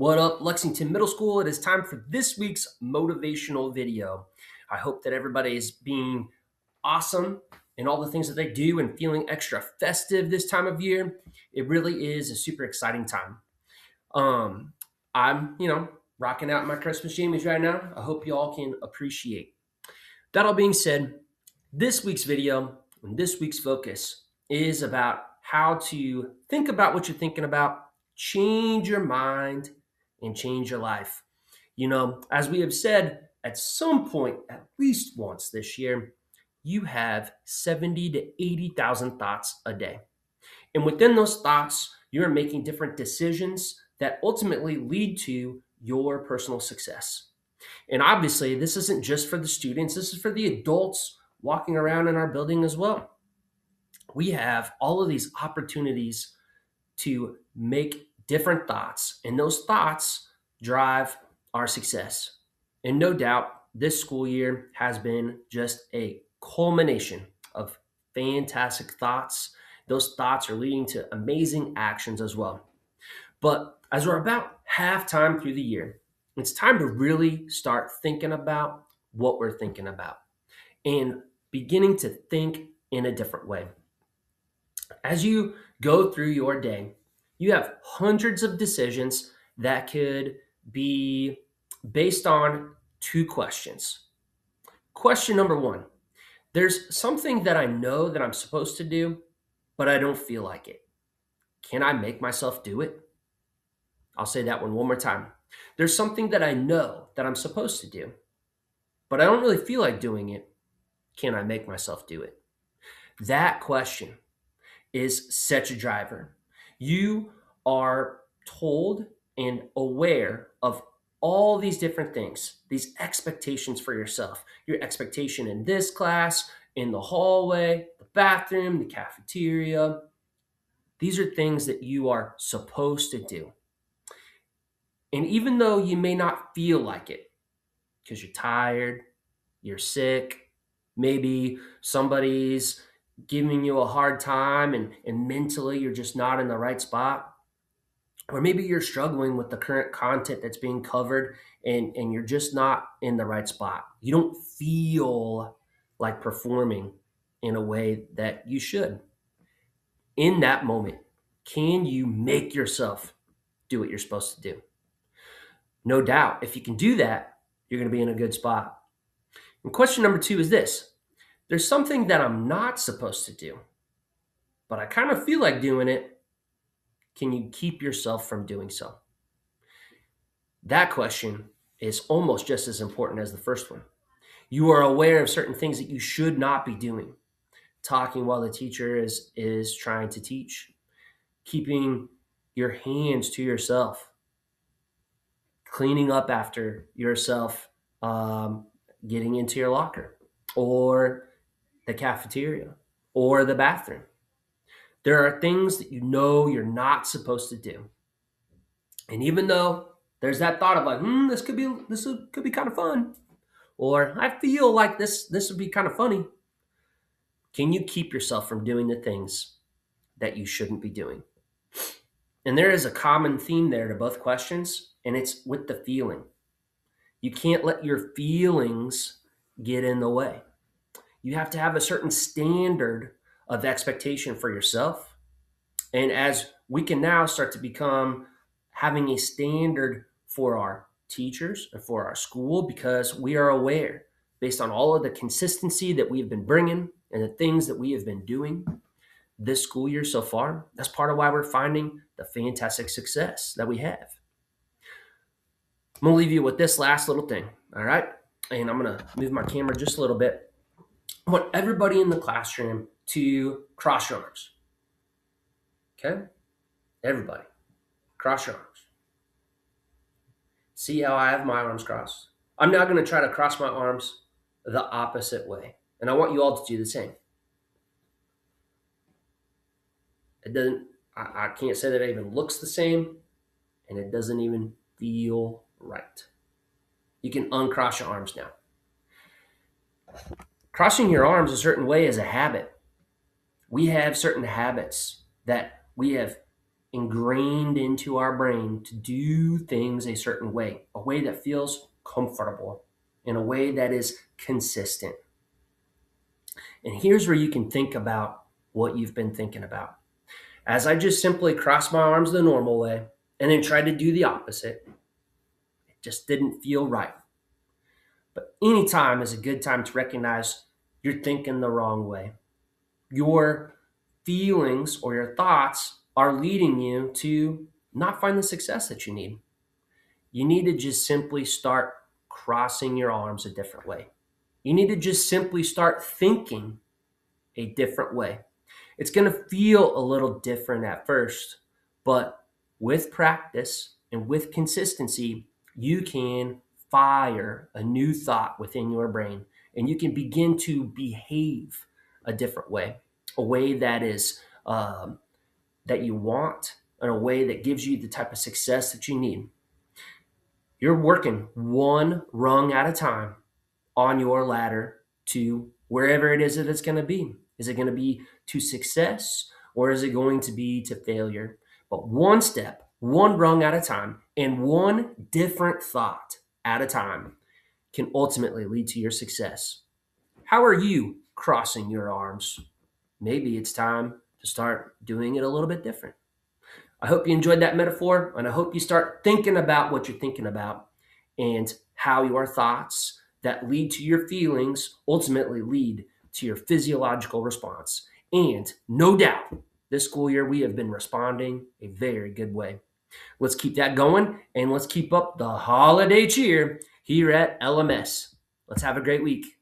What up, Lexington Middle School? It is time for this week's motivational video. I hope that everybody is being awesome in all the things that they do and feeling extra festive this time of year. It really is a super exciting time. Um, I'm rocking out my Christmas jammies right now. I hope you all can appreciate. That all being said, this week's video and this week's focus is about how to think about what you're thinking about, change your mind, and change your life. As we have said at some point, at least once this year, you have 70 to 80,000 thoughts a day. And within those thoughts, you're making different decisions that ultimately lead to your personal success. And obviously, this isn't just for the students, this is for the adults walking around in our building as well. We have all of these opportunities to make different thoughts, and those thoughts drive our success. And no doubt, this school year has been just a culmination of fantastic thoughts. Those thoughts are leading to amazing actions as well. But as we're about halftime through the year, it's time to really start thinking about what we're thinking about and beginning to think in a different way. As you go through your day, you have hundreds of decisions that could be based on two questions. Question number one: there's something that I know that I'm supposed to do, but I don't feel like it. Can I make myself do it? I'll say that one more time. There's something that I know that I'm supposed to do, but I don't really feel like doing it. Can I make myself do it? That question is such a driver. You are told and aware of all these different things, these expectations for yourself. Your expectation in this class, in the hallway, the bathroom, the cafeteria. These are things that you are supposed to do. And even though you may not feel like it because you're tired, you're sick, maybe somebody's giving you a hard time and mentally you're just not in the right spot, or maybe you're struggling with the current content that's being covered and you're just not in the right spot. You don't feel like performing in a way that you should. In that moment, can you make yourself do what you're supposed to do? No doubt, if you can do that, you're going to be in a good spot. And question number two is this: there's something that I'm not supposed to do, but I kind of feel like doing it. Can you keep yourself from doing so? That question is almost just as important as the first one. You are aware of certain things that you should not be doing. Talking while the teacher is trying to teach. Keeping your hands to yourself. Cleaning up after yourself, getting into your locker or the cafeteria or the bathroom. There are things that you know you're not supposed to do. And even though there's that thought of like, this could be kind of fun, or I feel like this would be kind of funny, can you keep yourself from doing the things that you shouldn't be doing? And there is a common theme there to both questions, and it's with the feeling. You can't let your feelings get in the way. You have to have a certain standard of expectation for yourself. And as we can now start to become having a standard for our teachers and for our school, because we are aware, based on all of the consistency that we have been bringing and the things that we have been doing this school year so far, that's part of why we're finding the fantastic success that we have. I'm going to leave you with this last little thing, all right? And I'm going to move my camera just a little bit. I want everybody in the classroom to cross your arms. Okay? Everybody, cross your arms. See how I have my arms crossed? I'm now going to try to cross my arms the opposite way. And I want you all to do the same. I can't say that it even looks the same, and it doesn't even feel right. You can uncross your arms now. Crossing your arms a certain way is a habit. We have certain habits that we have ingrained into our brain to do things a certain way, a way that feels comfortable, in a way that is consistent. And here's where you can think about what you've been thinking about. As I just simply crossed my arms the normal way and then tried to do the opposite, it just didn't feel right. But any time is a good time to recognize you're thinking the wrong way. Your feelings or your thoughts are leading you to not find the success that you need. You need to just simply start crossing your arms a different way. You need to just simply start thinking a different way. It's going to feel a little different at first, but with practice and with consistency, you can fire a new thought within your brain and you can begin to behave a different way, a way that is that you want, and a way that gives you the type of success that you need. You're working one rung at a time on your ladder to wherever it is that it's going to be. Is it going to be to success, or is it going to be to failure? But one step, one rung at a time, and one different thought at a time can ultimately lead to your success. How are you crossing your arms? Maybe it's time to start doing it a little bit different. I hope you enjoyed that metaphor, and I hope you start thinking about what you're thinking about and how your thoughts that lead to your feelings ultimately lead to your physiological response. And no doubt, this school year we have been responding a very good way. Let's keep that going, and let's keep up the holiday cheer here at LMS. Let's have a great week.